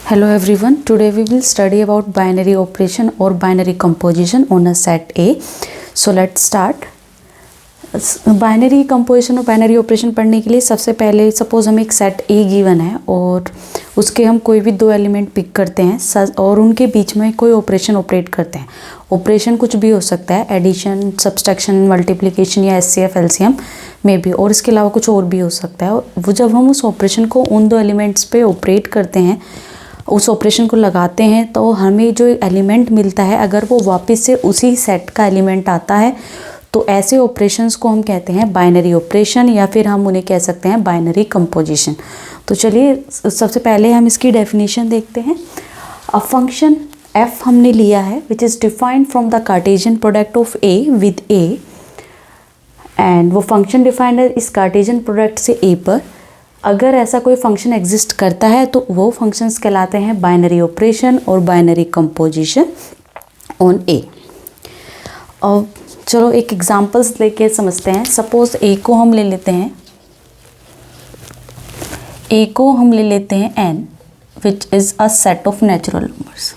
Hello everyone, today we will study about binary operation or binary composition on a set A. So let's start. Binary composition और binary operation पढ़ने के लिए सबसे पहले suppose हमें एक सेट ए given है और उसके हम कोई भी दो एलिमेंट पिक करते हैं और उनके बीच में कोई ऑपरेशन ऑपरेट करते हैं। ऑपरेशन कुछ भी हो सकता है, एडिशन, सब्सट्रैक्शन, मल्टीप्लिकेशन या एचसीएफ, एलसीएम में भी, और इसके अलावा कुछ और भी हो सकता है। वो जब हम उस ऑपरेशन को उन दो एलिमेंट्स पे ऑपरेट करते हैं, उस ऑपरेशन को लगाते हैं, तो हमें जो एलिमेंट मिलता है अगर वो वापस से उसी सेट का एलिमेंट आता है तो ऐसे ऑपरेशंस को हम कहते हैं बाइनरी ऑपरेशन या फिर हम उन्हें कह सकते हैं बाइनरी कंपोजिशन। तो चलिए सबसे पहले हम इसकी डेफिनेशन देखते हैं। अ फंक्शन f हमने लिया है which is defined from the Cartesian product of a with a, and वो फंक्शन डिफाइंड है इस कार्टेशियन प्रोडक्ट से a पर। अगर ऐसा कोई फंक्शन एग्जिस्ट करता है तो वो फंक्शंस कहलाते हैं बाइनरी ऑपरेशन और बाइनरी कंपोजिशन ऑन a। और चलो एक एग्जांपल्स लेके समझते हैं। सपोज a को हम ले लेते हैं n which is a set of natural numbers.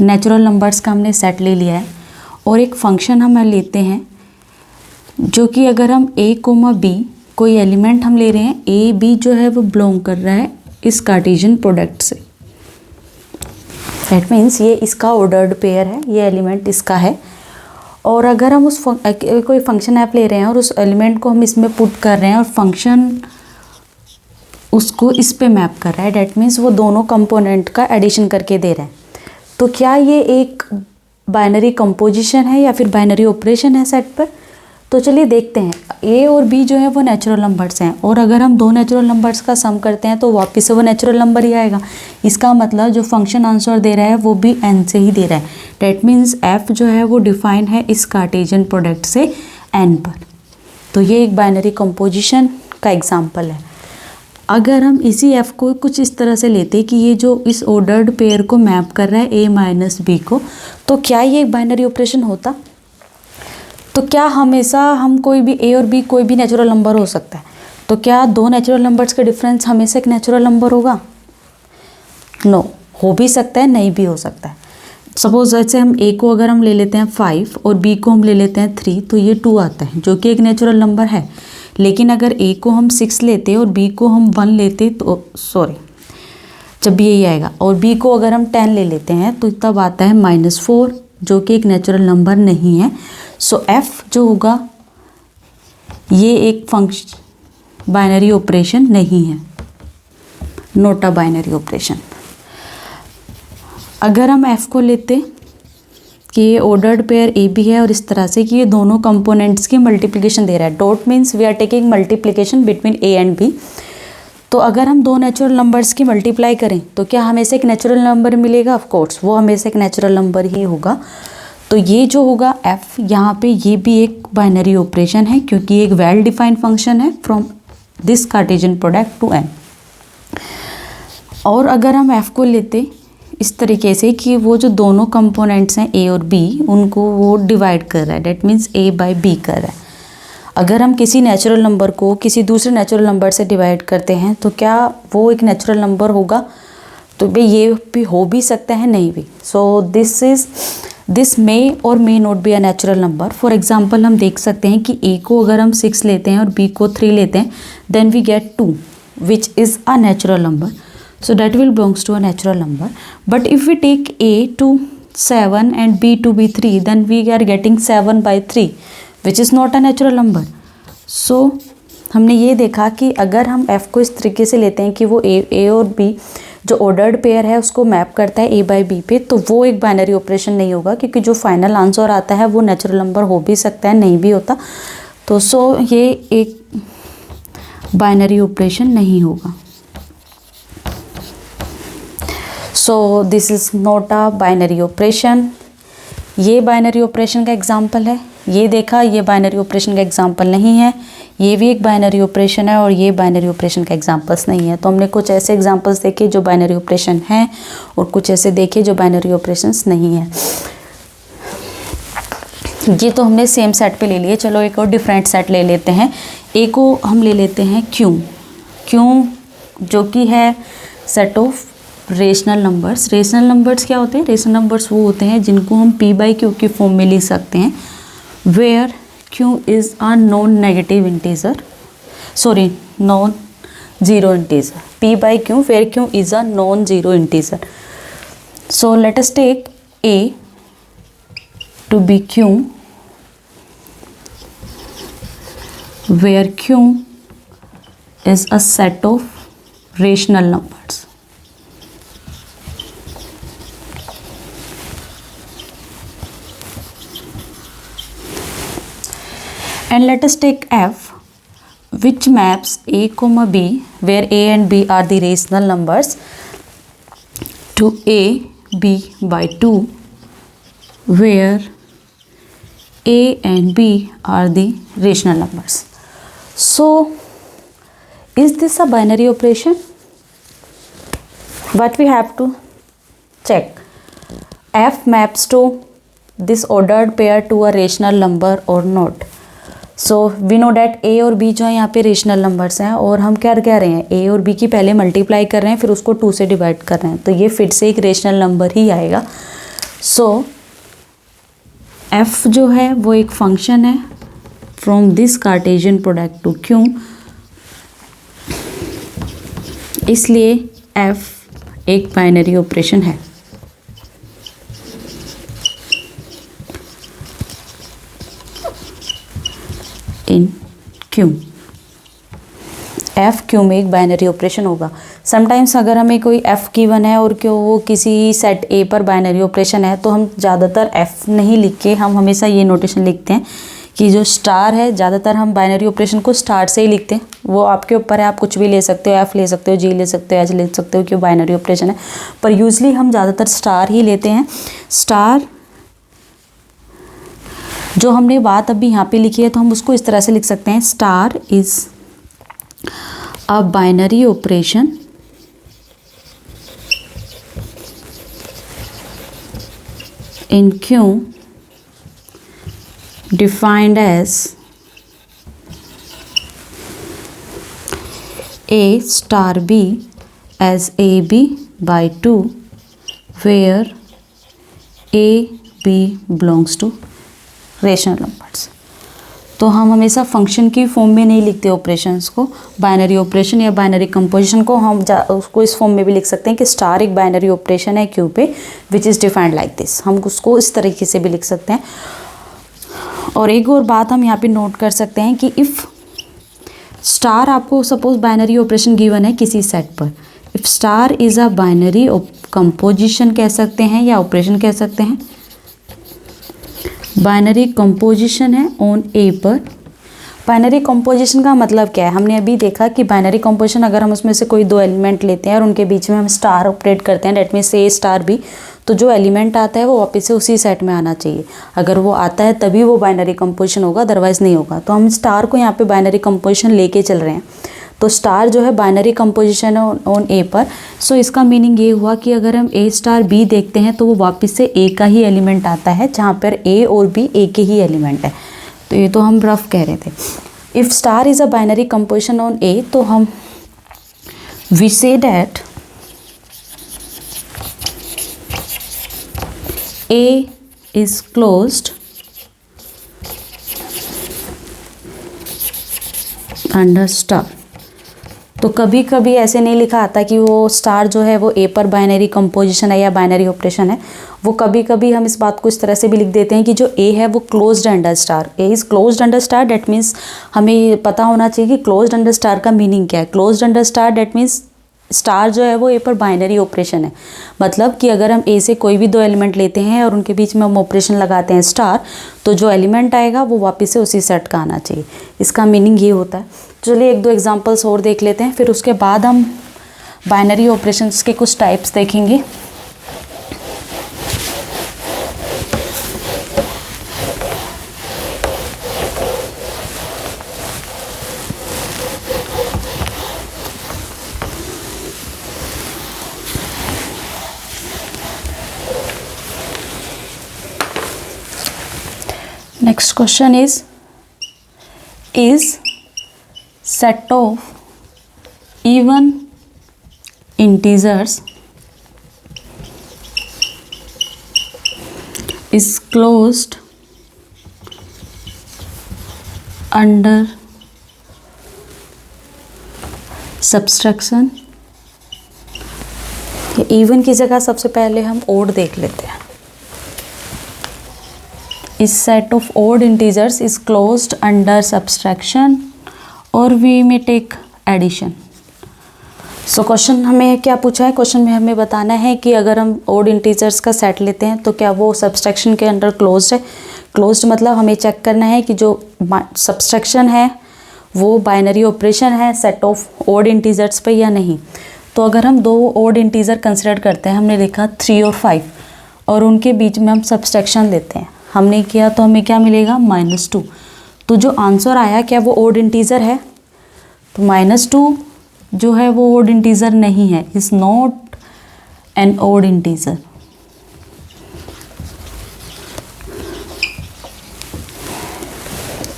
Natural numbers का हमने सेट ले लिया है और एक फंक्शन हम लेते हैं जो कि अगर हम a कोमा b कोई एलिमेंट हम ले रहे हैं, a b जो है वो बिलोंग कर रहा है इस कार्टेशियन प्रोडक्ट से। दैट मीन्स ये इसका ऑर्डर्ड पेयर है, ये एलिमेंट इसका है। और अगर हम उस कोई फंक्शन ऐप ले रहे हैं और उस एलिमेंट को हम इसमें पुट कर रहे हैं और फंक्शन उसको इस पे मैप कर रहा है, दैट मीन्स वो दोनों कंपोनेंट का एडिशन करके दे रहा है। तो क्या ये एक बाइनरी कंपोजिशन है या फिर बाइनरी ऑपरेशन है सेट पर? तो चलिए देखते हैं। a और b जो है वो नेचुरल नंबर्स हैं और अगर हम दो नेचुरल नंबर्स का सम करते हैं तो वापस से वो नेचुरल नंबर ही आएगा। इसका मतलब जो फंक्शन आंसर दे रहा है वो भी n से ही दे रहा है। डैट मीन्स f जो है वो डिफाइन है इस कार्टेशियन प्रोडक्ट से n पर। तो ये एक बाइनरी कंपोजिशन का एग्जाम्पल है। अगर हम इसी f को कुछ इस तरह से लेते कि ये जो इस ऑर्डर्ड पेयर को मैप कर रहा है a माइनस b को, तो क्या ये एक बाइनरी ऑपरेशन होता? तो क्या हमेशा हम कोई भी a और b कोई भी नेचुरल नंबर हो सकता है? तो क्या दो नेचुरल नंबर्स का डिफरेंस हमेशा एक नेचुरल नंबर होगा? नो, हो भी सकता है, नहीं भी हो सकता है। सपोज जैसे हम a को अगर हम ले लेते हैं 5 और b को हम ले लेते हैं 3, तो ये 2 आता है जो कि एक नेचुरल नंबर है। लेकिन अगर a को हम 6 लेते और b को हम 1 लेते तो जब भी यही आएगा, और b को अगर हम 10 ले लेते हैं तो तब आता है -4 जो कि एक नेचुरल नंबर नहीं है। सो f जो होगा ये एक फंक्शन बाइनरी ऑपरेशन नहीं है, नॉट अ बाइनरी ऑपरेशन। अगर हम f को लेते कि ये ऑर्डर्ड पेयर ए बी है और इस तरह से कि ये दोनों कंपोनेंट्स की मल्टीप्लिकेशन दे रहा है, dot means we are taking multiplication between a and b. तो अगर हम दो नेचुरल नंबर्स की मल्टीप्लाई करें तो क्या हमेशा एक नेचुरल नंबर मिलेगा? ऑफ कोर्स वो हमेशा एक नेचुरल नंबर ही होगा। तो ये जो होगा f यहाँ पे ये भी एक बाइनरी ऑपरेशन है क्योंकि एक वेल डिफाइंड फंक्शन है from this Cartesian product to n। और अगर हम f को लेते इस तरीके से कि वो जो दोनों कंपोनेंट्स हैं a और b उनको वो डिवाइड कर रहा है, that means a by b कर रहा है। अगर हम किसी नेचुरल नंबर को किसी दूसरे नेचुरल नंबर से डिवाइड करते हैं तो क्या वो एक नेचुरल नंबर होगा? तो भाई ये भी हो भी सकता है, नहीं भी। सो दिस मे और may not be a natural number. For example हम देख सकते हैं कि a को अगर हम 6 लेते हैं और b को 3 लेते हैं, then we get 2 which is a natural number. So that will belongs to a natural number. But if we take a to 7 and b to be 3, then we are getting 7 by 3 which is not a natural number. So हमने ये देखा कि अगर हम f को इस तरीके से लेते हैं कि वो a और b जो ऑर्डर्ड पेयर है उसको मैप करता है a बाई b पे, तो वो एक बाइनरी ऑपरेशन नहीं होगा क्योंकि जो फाइनल आंसर आता है वो नेचुरल नंबर हो भी सकता है, नहीं भी होता। तो ये एक बाइनरी ऑपरेशन नहीं होगा। So this is not a binary operation. ये बाइनरी ऑपरेशन का एग्जांपल है। ये देखा, ये बाइनरी ऑपरेशन का एग्जांपल नहीं है। ये भी एक बाइनरी ऑपरेशन है और ये बाइनरी ऑपरेशन का एग्जांपल्स नहीं है। तो हमने कुछ ऐसे एग्जांपल्स देखे जो बाइनरी ऑपरेशन हैं और कुछ ऐसे देखे जो बाइनरी ऑपरेशंस नहीं है। ये तो हमने सेम सेट पे ले लिए। चलो एक और डिफरेंट सेट ले लेते हैं। ए को हम ले लेते हैं क्यू, जो कि है set of rational numbers. Rational numbers क्या होते हैं? रेशनल नंबर्स वो होते हैं जिनको हम पी बाई क्यू के फॉर्म में लिख सकते हैं, where q is a non negative integer, sorry non zero integer. P by q where q is a non zero integer. So let us take a to b q where Q is a set of rational numbers. And let us take F, which maps A comma B, where A and B are the rational numbers, to A B by 2, where A and B are the rational numbers. So, is this a binary operation? What we have to check, F maps to this ordered pair to a rational number or not. So we know that A और B जो है यहाँ पे rational numbers हैं, और हम क्या कह रहे हैं, A और B की पहले मल्टीप्लाई कर रहे हैं, फिर उसको 2 से डिवाइड कर रहे हैं, तो ये फिर से एक रेशनल नंबर ही आएगा। सो F जो है वो एक फंक्शन है from this Cartesian product to Q, इसलिए F एक बाइनरी ऑपरेशन है। इन Q, F Q में एक बाइनरी ऑपरेशन होगा। समटाइम्स अगर हमें कोई F गिवन है और क्यों वो किसी सेट A पर बाइनरी ऑपरेशन है, तो हम ज़्यादातर F नहीं लिख के हम हमेशा ये नोटेशन लिखते हैं कि जो स्टार है, ज़्यादातर हम बाइनरी ऑपरेशन को स्टार से ही लिखते हैं। वो आपके ऊपर है, आप कुछ भी ले सकते हो, F ले सकते हो, G ले सकते हो, H ले सकते हो, क्यों बाइनरी ऑपरेशन है, पर यूजली हम ज़्यादातर स्टार ही लेते हैं। स्टार जो हमने बात अभी यहाँ पे लिखी है, तो हम उसको इस तरह से लिख सकते हैं, star is a binary operation in Q defined as A star B as AB by 2, where A B belongs to rational numbers. तो हम हमेशा फंक्शन की फॉर्म में नहीं लिखते ऑपरेशंस को, बाइनरी ऑपरेशन या बाइनरी कंपोजिशन को हम उसको इस फॉर्म में भी लिख सकते हैं कि स्टार एक बाइनरी ऑपरेशन है क्यू पे, which is defined like this. हम उसको इस तरीके से भी लिख सकते हैं। और एक और बात हम यहाँ पे नोट कर सकते हैं कि इफ़ स्टार आपको सपोज बाइनरी ऑपरेशन गिवन है किसी सेट पर, if star is a binary composition कह सकते हैं या ऑपरेशन कह सकते हैं, बाइनरी कंपोजिशन है ऑन ए पर। बाइनरी कंपोजिशन का मतलब क्या है? हमने अभी देखा कि बाइनरी कंपोजिशन अगर हम उसमें से कोई दो एलिमेंट लेते हैं और उनके बीच में हम स्टार ऑपरेट करते हैं, that means a star b, तो जो एलिमेंट आता है वो वापस से उसी सेट में आना चाहिए। अगर वो आता है तभी वो बाइनरी कंपोजिशन होगा, अदरवाइज़ नहीं होगा। तो हम स्टार को यहाँ पे बाइनरी कंपोजिशन लेके चल रहे हैं, तो स्टार जो है बाइनरी कंपोजिशन ऑन ए पर। सो इसका मीनिंग ये हुआ कि अगर हम ए स्टार बी देखते हैं तो वो वापस से ए का ही एलिमेंट आता है, जहाँ पर ए और बी ए के ही एलिमेंट है। तो ये तो हम रफ कह रहे थे। If star is a binary composition on A, तो हम we say that A is closed under star. तो कभी कभी ऐसे नहीं लिखा आता कि वो स्टार जो है वो ए पर बाइनरी कंपोजिशन है या बाइनरी ऑपरेशन है। वो कभी कभी हम इस बात को इस तरह से भी लिख देते हैं कि जो ए है वो closed under star, A is closed under star. That means हमें पता होना चाहिए कि क्लोज्ड अंडर स्टार का मीनिंग क्या है। Closed under star that means star जो है वो ए पर बाइनरी ऑपरेशन है, मतलब कि अगर हम ए से कोई भी दो एलिमेंट लेते हैं और उनके बीच में हम ऑपरेशन लगाते हैं स्टार, तो जो एलिमेंट आएगा वो वापस से उसी सेट का आना चाहिए। इसका मीनिंग ये होता है। चलिए एक दो एग्जांपल्स और देख लेते हैं, फिर उसके बाद हम बाइनरी ऑपरेशंस के कुछ टाइप्स देखेंगे। Next question is set of even integers is closed under subtraction। Even की जगह सबसे पहले हम ओड देख लेते हैं। इस set of odd integers is closed under subtraction और we may take addition. So question हमें क्या पूछा है? क्वेश्चन में हमें बताना है कि अगर हम ओड इंटीजर्स का सेट लेते हैं तो क्या वो सब्सट्रैक्शन के अंडर क्लोज्ड है। क्लोज्ड मतलब हमें चेक करना है कि जो सब्सट्रैक्शन है वो बाइनरी ऑपरेशन है सेट ऑफ ओड इंटीजर्स पे या नहीं। तो अगर हम दो ओड इंटीजर कंसिडर करते हैं, हमने लिखा 3 और 5 और उनके बीच में हम सब्सट्रैक्शन लेते हैं, हमने किया तो हमें क्या मिलेगा? -2। तो जो आंसर आया क्या वो ओड इंटीजर है? तो -2 जो है वो ओड इंटीजर नहीं है, is not an odd integer.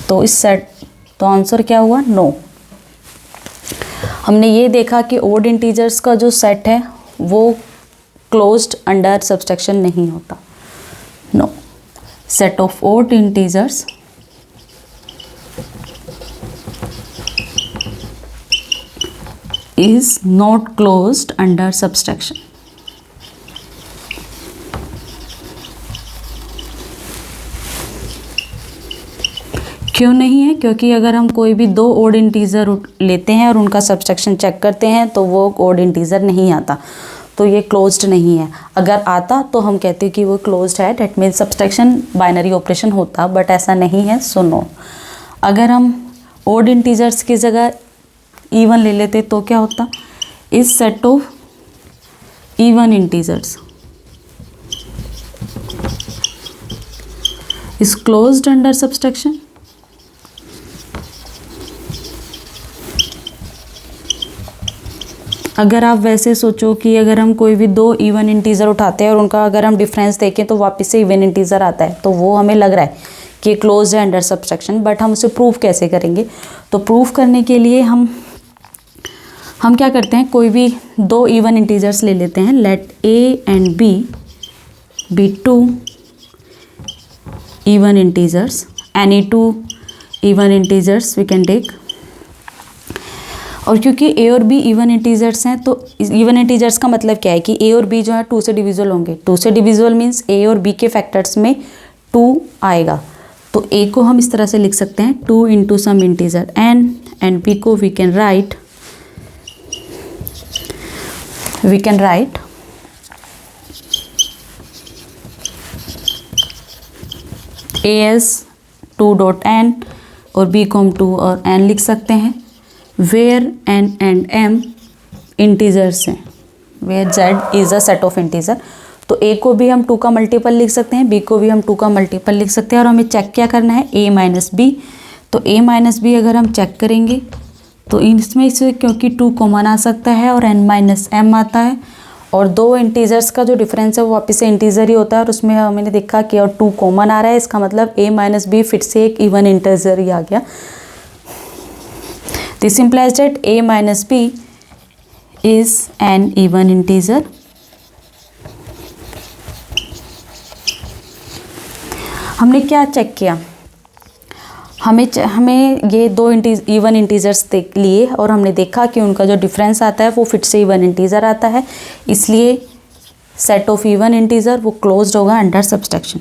तो इस सेट तो आंसर क्या हुआ? नो। हमने ये देखा कि ओड इंटीजर्स का जो सेट है वो क्लोज्ड अंडर सब्सट्रैक्शन नहीं होता। No, set of odd integers is not closed under subtraction। क्यों नहीं है? क्योंकि अगर हम कोई भी दो ओड इंटीजर लेते हैं और उनका सब्सट्रैक्शन चेक करते हैं तो वो ओड इंटीजर नहीं आता, तो ये क्लोज्ड नहीं है। अगर आता तो हम कहते कि वो क्लोज्ड है, that means subtraction binary operation होता, बट ऐसा नहीं है। So no. अगर हम ओड इंटीजर्स की जगह इवन ले लेते तो क्या होता? इस set of even integers is closed under subtraction. अगर आप वैसे सोचो कि अगर हम कोई भी दो इवन इंटीजर उठाते हैं और उनका अगर हम डिफरेंस देखें तो वापस से इवन इंटीजर आता है, तो वो हमें लग रहा है कि क्लोज्ड है अंडर सब्सट्रैक्शन, बट हम उसे प्रूव कैसे करेंगे? तो प्रूव करने के लिए हम क्या करते हैं, कोई भी दो इवन इंटीजर्स ले लेते हैं। Let a and b two even integers, any two even integers we can take. और क्योंकि ए और बी इवन इंटीजर्स हैं तो इवन इंटीजर्स का मतलब क्या है कि ए और बी जो है 2 से डिविजिबल होंगे। 2 से डिविजिबल मीन्स ए और बी के फैक्टर्स में 2 आएगा। तो ए को हम इस तरह से लिख सकते हैं 2 into some integer N, and B को we can write A as 2.n और बी को हम 2 और n लिख सकते हैं। Where n and m integers हैं, where z is a set of integer. तो a को भी हम 2 का मल्टीपल लिख सकते हैं, b को भी हम 2 का मल्टीपल लिख सकते हैं, और हमें चेक क्या करना है? a minus b। तो a माइनस b अगर हम चेक करेंगे तो इसमें से क्योंकि 2 कॉमन आ सकता है और n माइनस m आता है, और दो इंटीजर्स का जो डिफरेंस है वो वापस से इंटीजर ही होता है, और उसमें हमने देखा कि और 2 कॉमन आ रहा है, इसका मतलब a माइनस b फिर से एक इवन इंटीजर ही आ गया। This implies that a minus b is an even integer। हमने क्या चेक किया? हमें ये दो इवन इंटीजर्स देख लिए और हमने देखा कि उनका जो डिफरेंस आता है वो फिर से इवन इंटीजर आता है, इसलिए सेट ऑफ इवन इंटीजर वो क्लोज्ड होगा अंडर सब्सट्रैक्शन।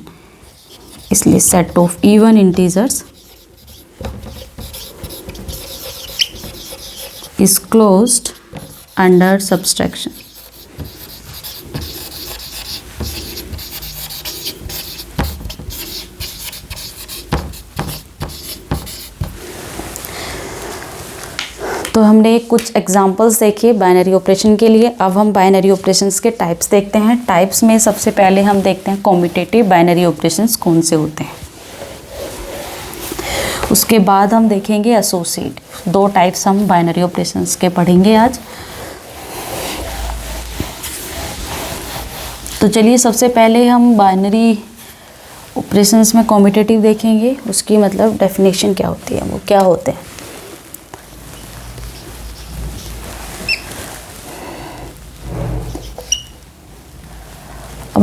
इसलिए set of even integers is closed under subtraction। तो हमने कुछ एग्जांपल्स देखे बाइनरी ऑपरेशन के लिए। अब हम बाइनरी ऑपरेशंस के टाइप्स देखते हैं। टाइप्स में सबसे पहले हम देखते हैं कॉम्यूटेटिव बाइनरी ऑपरेशंस कौन से होते हैं, उसके बाद हम देखेंगे एसोसिएटिव। 2 टाइप्स हम बाइनरी ऑपरेशंस के पढ़ेंगे आज। तो चलिए सबसे पहले हम बाइनरी ऑपरेशंस में कॉम्यूटेटिव देखेंगे, उसकी मतलब डेफिनेशन क्या होती है, वो क्या होते हैं।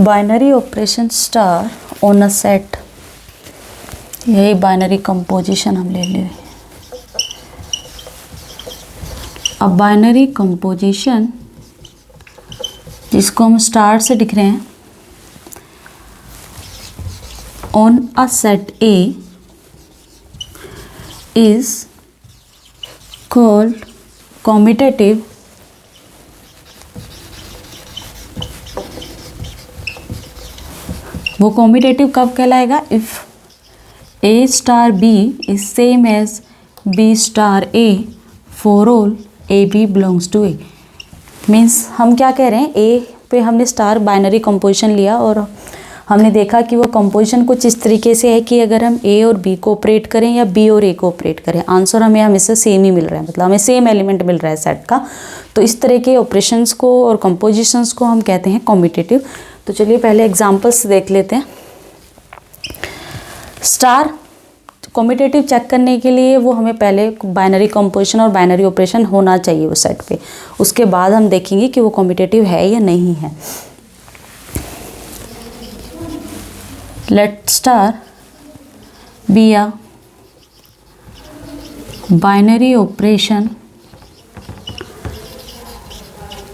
Binary operation star on a set, यही बाइनरी कंपोजिशन हम ले लें। अब बाइनरी कंपोजिशन जिसको हम स्टार से लिख रहे हैं, on a set A is called commutative वो कॉम्यूटेटिव कब कहलाएगा? If a star B is same as B star A for all A B belongs to A. Means हम क्या कह रहे हैं, ए पे हमने स्टार बाइनरी कंपोजिशन लिया और हमने देखा कि वो कंपोजिशन कुछ इस तरीके से है कि अगर हम ए और बी को ऑपरेट करें या बी और ए को ऑपरेट करें, आंसर हमें हमेशा सेम ही मिल रहा है, मतलब हमें सेम एलिमेंट मिल रहा है सेट का। तो इस तरह के ऑपरेशंस को और कंपोजिशंस को हम कहते हैं कॉम्यूटेटिव। तो चलिए पहले एग्जांपल्स देख लेते हैं। स्टार कॉम्यूटेटिव चेक करने के लिए वो हमें पहले बाइनरी कंपोजिशन और बाइनरी ऑपरेशन होना चाहिए उस सेट पे, उसके बाद हम देखेंगे कि वो कॉम्यूटेटिव है या नहीं है। Let star be a binary operation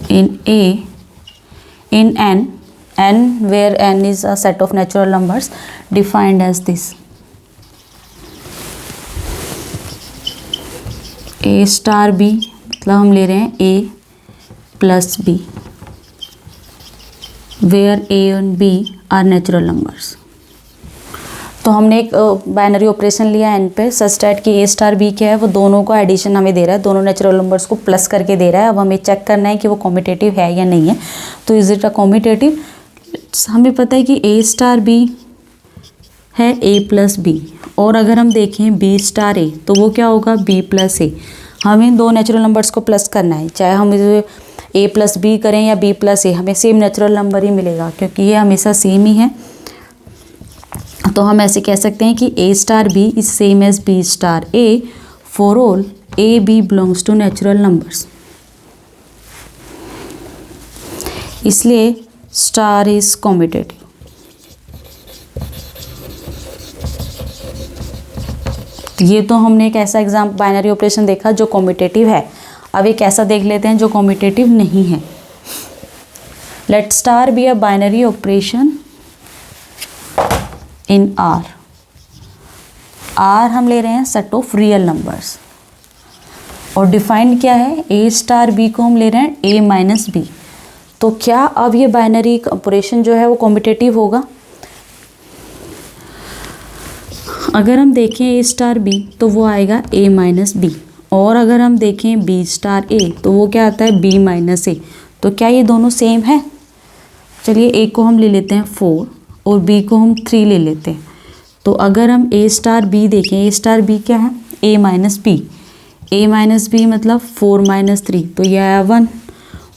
in A in n where n is a set of natural numbers defined as this. A star B मतलब हम ले रहे हैं A plus B where A and B are natural numbers. तो हमने एक binary operation लिया N पे सच दैट कि ए स्टार बी क्या है, वो दोनों को एडिशन हमें दे रहा है, दोनों नेचुरल नंबर्स को प्लस करके दे रहा है। अब हमें चेक करना है कि वो कॉम्यूटेटिव है या नहीं है। तो इज इट अ कॉम्यूटेटिव? हमें पता है कि ए स्टार बी है ए प्लस बी, और अगर हम देखें बी स्टार ए तो वो क्या होगा बी प्लस ए। हमें दो नेचुरल नंबर्स को प्लस करना है, चाहे हम ए प्लस बी करें या बी प्लस ए, हमें सेम नेचुरल नंबर ही मिलेगा क्योंकि ये हमेशा सेम ही है। तो हम ऐसे कह सकते हैं कि A star B is same as B star A for all A B belongs to natural numbers. इसलिए स्टार इज कॉम्यूटेटिव। ये तो हमने एक ऐसा एग्जाम्पल बाइनरी ऑपरेशन देखा जो कॉम्यूटेटिव है। अब एक ऐसा देख लेते हैं जो कॉम्यूटेटिव नहीं है। Let star be a binary operation in R. R हम ले रहे हैं सेट ऑफ रियल नंबर्स और डिफाइंड क्या है, ए स्टार बी को हम ले रहे हैं ए माइनस बी। तो क्या अब ये बाइनरी ऑपरेशन जो है वो कॉम्यूटेटिव होगा? अगर हम देखें ए स्टार बी तो वो आएगा ए माइनस बी, और अगर हम देखें बी स्टार ए तो वो क्या आता है बी माइनस ए। तो क्या ये दोनों सेम है? चलिए ए को हम ले लेते हैं 4 और बी को हम 3 ले लेते हैं। तो अगर हम ए स्टार बी देखें, ए स्टार बी क्या है A minus B, A minus B मतलब 4 माइनस 3 तो यह आया 1।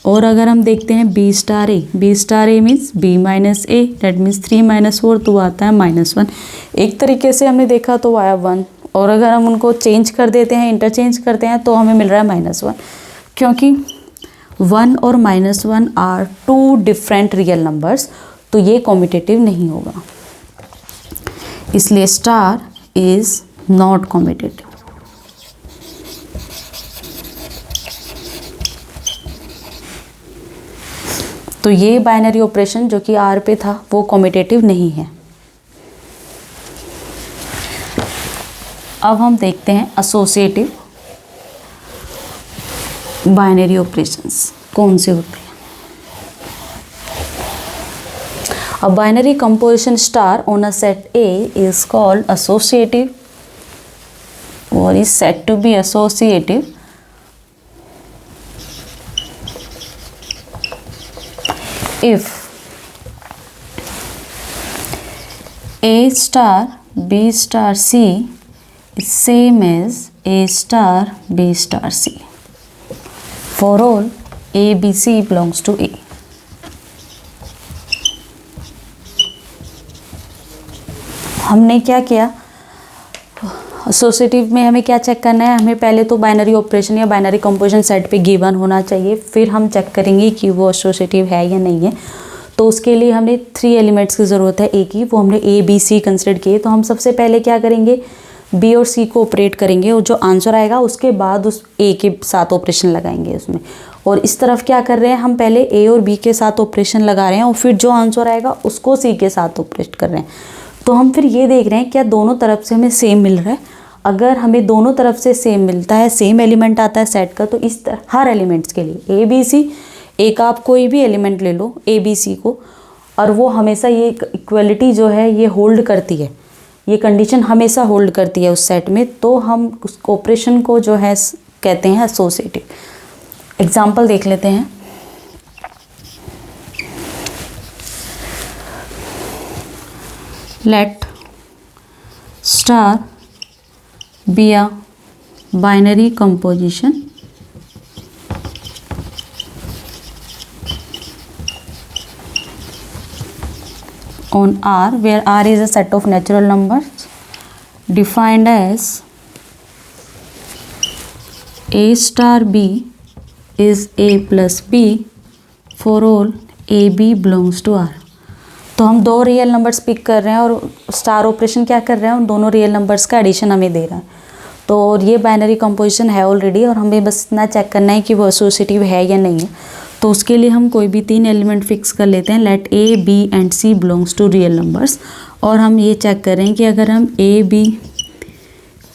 और अगर हम देखते हैं b star a means b minus a, that means 3 minus 4 तो आता है -1। एक तरीके से हमने देखा तो आया 1, और अगर हम उनको चेंज कर देते हैं, इंटरचेंज करते हैं तो हमें मिल रहा है -1, क्योंकि 1 और -1 आर 2 डिफरेंट रियल नंबर्स, तो ये कॉम्यूटेटिव नहीं होगा। इसलिए स्टार इज नॉट कॉम्यूटेटिव। तो ये बाइनरी ऑपरेशन जो कि आर पे था वो कॉम्यूटेटिव नहीं है। अब हम देखते हैं एसोसिएटिव बाइनरी ऑपरेशंस कौन से होते हैं। A binary composition star on a set A is called associative or is said to be associative if A star B star C is same as A star B star C for all A B C belongs to A। हमने क्या किया, associative में हमें क्या check करना है, हमें पहले तो बाइनरी ऑपरेशन या बाइनरी कंपोजिशन सेट पे गिवन होना चाहिए, फिर हम चेक करेंगे कि वो एसोसिएटिव है या नहीं है। तो उसके लिए हमें 3 एलिमेंट्स की ज़रूरत है ए की, वो हमने ए बी सी कंसिडर किए। तो हम सबसे पहले क्या करेंगे, बी और सी को ऑपरेट करेंगे और जो आंसर आएगा उसके बाद उस ए के साथ ऑपरेशन लगाएंगे उसमें। और इस तरफ क्या कर रहे हैं, हम पहले ए और बी के साथ ऑपरेशन लगा रहे हैं और फिर जो आंसर आएगा उसको सी के साथ ऑपरेट कर रहे हैं। तो हम फिर ये देख रहे हैं क्या दोनों तरफ से हमें सेम मिल रहा है। अगर हमें दोनों तरफ से सेम मिलता है, सेम एलिमेंट आता है सेट का, तो इस तरह हर एलिमेंट्स के लिए ए बी सी, एक आप कोई भी एलिमेंट ले लो ए बी सी को, और वो हमेशा ये इक्वलिटी जो है ये होल्ड करती है, ये कंडीशन हमेशा होल्ड करती है उस सेट में। तो हम उस ऑपरेशन को जो है कहते हैं एसोसिएटिव। एग्जाम्पल देख लेते हैं। Let star be a binary composition on R, where R is a set of natural numbers defined as A star B is A plus B for all A B belongs to R। तो हम दो real numbers pick कर रहे हैं और star operation क्या कर रहे हैं, उन दोनों रियल नंबर्स का एडिशन हमें दे रहा है। तो ये बाइनरी कंपोजिशन है ऑलरेडी और हमें बस इतना चेक करना है कि वो एसोसिएटिव है या नहीं है। तो उसके लिए हम कोई भी 3 एलिमेंट फिक्स कर लेते हैं। Let a b and c belongs to real numbers, और हम ये चेक करें कि अगर हम ए बी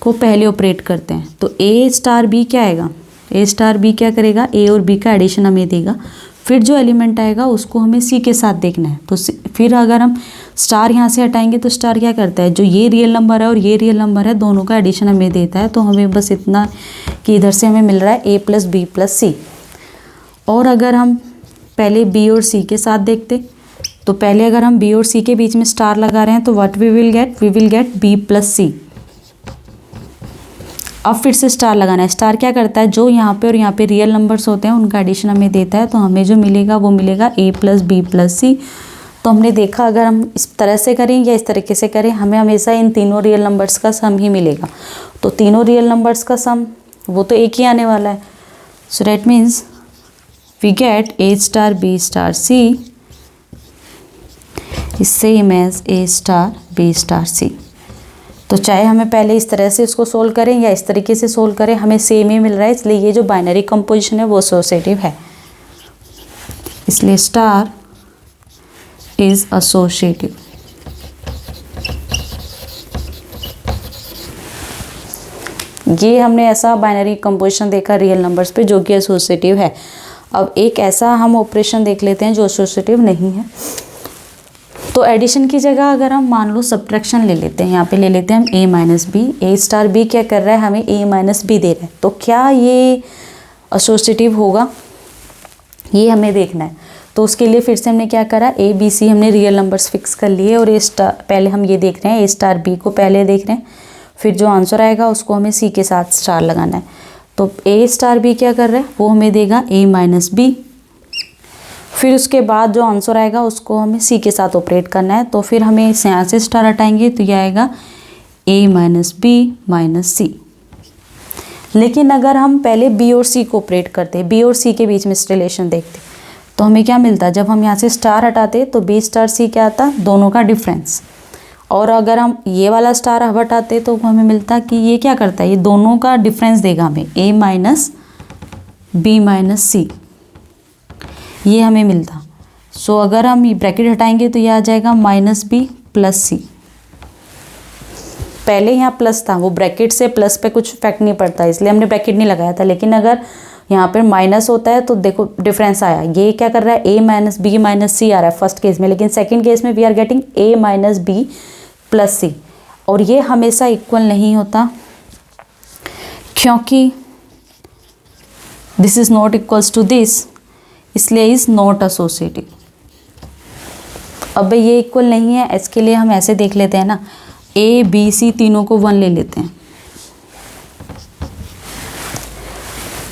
को पहले ऑपरेट करते हैं तो ए स्टार बी क्या आएगा, ए स्टार बी क्या करेगा, ए और बी का एडिशन हमें देगा। फिर जो एलिमेंट आएगा उसको हमें सी के साथ देखना है। तो फिर अगर हम स्टार यहाँ से हटाएंगे तो स्टार क्या करता है, जो ये रियल नंबर है और ये रियल नंबर है दोनों का एडिशन हमें देता है। तो हमें बस इतना कि इधर से हमें मिल रहा है ए प्लस बी प्लस सी। और अगर हम पहले बी और सी के साथ देखते तो पहले अगर हम बी और सी के बीच में स्टार लगा रहे हैं तो what we will get B plus C. अब फिर से स्टार लगाना है। स्टार क्या करता है, जो यहाँ पे और यहाँ पे रियल नंबर्स होते हैं उनका एडिशन हमें देता है। तो हमें जो मिलेगा वो मिलेगा ए प्लस बी प्लस सी। तो हमने देखा अगर हम इस तरह से करें या इस तरीके से करें, हमें हमेशा इन तीनों रियल नंबर्स का सम ही मिलेगा। तो तीनों रियल नंबर्स का सम वो तो एक ही आने वाला है। So that means we get A star B star C is same as A star B star C। तो चाहे हमें पहले इस तरह से इसको सोल्व करें या इस तरीके से सोल्व करें, हमें सेम ही मिल रहा है। इसलिए ये जो बाइनरी कंपोजिशन है वो एसोसिएटिव है, इसलिए स्टार इज एसोसिएटिव। ये हमने ऐसा बाइनरी कंपोजिशन देखा रियल नंबर्स पे जो कि एसोसिएटिव है। अब एक ऐसा हम ऑपरेशन देख लेते हैं जो एसोसिएटिव नहीं है। तो एडिशन की जगह अगर हम मान लो सब्ट्रैक्शन ले लेते हैं, यहाँ पे ले लेते हैं हम ए माइनस बी। ए स्टार बी क्या कर रहा है, हमें ए माइनस बी दे रहा है। तो क्या ये एसोसिएटिव होगा, ये हमें देखना है। तो उसके लिए फिर से हमने क्या करा, ए बी सी हमने रियल नंबर्स फिक्स कर लिए और ए स्टार पहले हम ये देख रहे हैं, ए स्टार बी को पहले देख रहे हैं, फिर जो आंसर आएगा उसको हमें सी के साथ स्टार लगाना है। तो ए स्टार बी क्या कर रहा है, वो हमें देगा ए माइनस बी। फिर उसके बाद जो आंसर आएगा उसको हमें सी के साथ ऑपरेट करना है। तो फिर हमें यहाँ से स्टार हटाएंगे तो यह आएगा ए माइनस बी माइनस सी। लेकिन अगर हम पहले बी और सी को ऑपरेट करते, बी और सी के बीच में रिलेशन देखते, तो हमें क्या मिलता, जब हम यहाँ से स्टार हटाते तो बी स्टार सी क्या आता, दोनों का डिफरेंस। और अगर हम ये वाला स्टार हटाते तो हमें मिलता कि ये क्या करता है, ये दोनों का डिफरेंस देगा हमें, ए माइनस बी माइनस सी, ये हमें मिलता। सो अगर हम ये ब्रैकेट हटाएंगे तो ये आ जाएगा माइनस बी प्लस सी। पहले यहाँ प्लस था, वो ब्रैकेट से प्लस पे कुछ इफेक्ट नहीं पड़ता इसलिए हमने ब्रैकेट नहीं लगाया था। लेकिन अगर यहाँ पर माइनस होता है तो देखो डिफरेंस आया, ये क्या कर रहा है, A minus B minus C आ रहा है फर्स्ट केस में, लेकिन सेकेंड केस में we are getting A minus B plus C. और ये हमेशा इक्वल नहीं होता क्योंकि this is not equals to this, इसलिए इज नॉट एसोसिएटिव। अब ये इक्वल नहीं है, इसके लिए हम ऐसे देख लेते हैं ना, ए बी सी तीनों को 1 ले लेते हैं।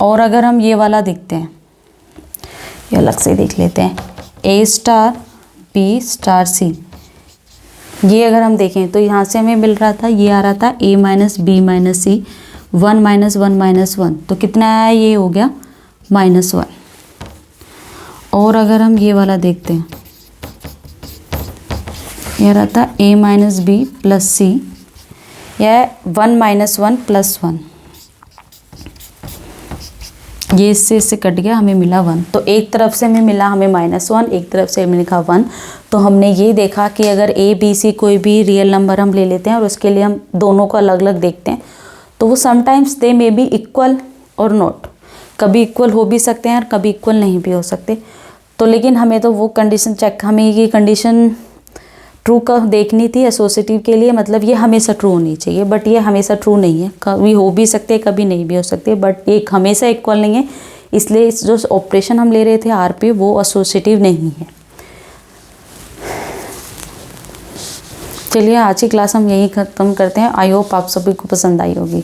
और अगर हम ये वाला देखते हैं, ये अलग से देख लेते हैं, ए स्टार बी स्टार सी, ये अगर हम देखें तो यहाँ से हमें मिल रहा था, ये आ रहा था ए माइनस बी माइनस सी, 1 माइनस 1 माइनस 1, तो कितना आया, ये हो गया -1। और अगर हम ये वाला देखते हैं, यह रहता a माइनस बी प्लस सी, यह 1 माइनस 1 प्लस 1, ये इससे कट गया, हमें मिला 1। तो एक तरफ से हमें मिला हमें -1, एक तरफ से हमें लिखा 1। तो हमने ये देखा कि अगर ए बी सी कोई भी रियल नंबर हम ले लेते हैं और उसके लिए हम दोनों को अलग अलग देखते हैं, तो वो sometimes they may be equal और नॉट, कभी इक्वल हो भी सकते हैं और कभी इक्वल नहीं भी हो सकते। तो लेकिन हमें तो वो कंडीशन चेक, हमें ये कंडीशन ट्रू का देखनी थी एसोसिएटिव के लिए, मतलब ये हमेशा ट्रू होनी चाहिए, बट ये हमेशा ट्रू नहीं है, कभी हो भी सकते हैं कभी नहीं भी हो सकते, बट एक हमेशा इक्वल नहीं है, इसलिए जो ऑपरेशन हम ले रहे थे आर पे वो एसोसिएटिव नहीं है। चलिए आज की क्लास हम यही ख़त्म करते हैं। आई होप आप सभी को पसंद आई होगी।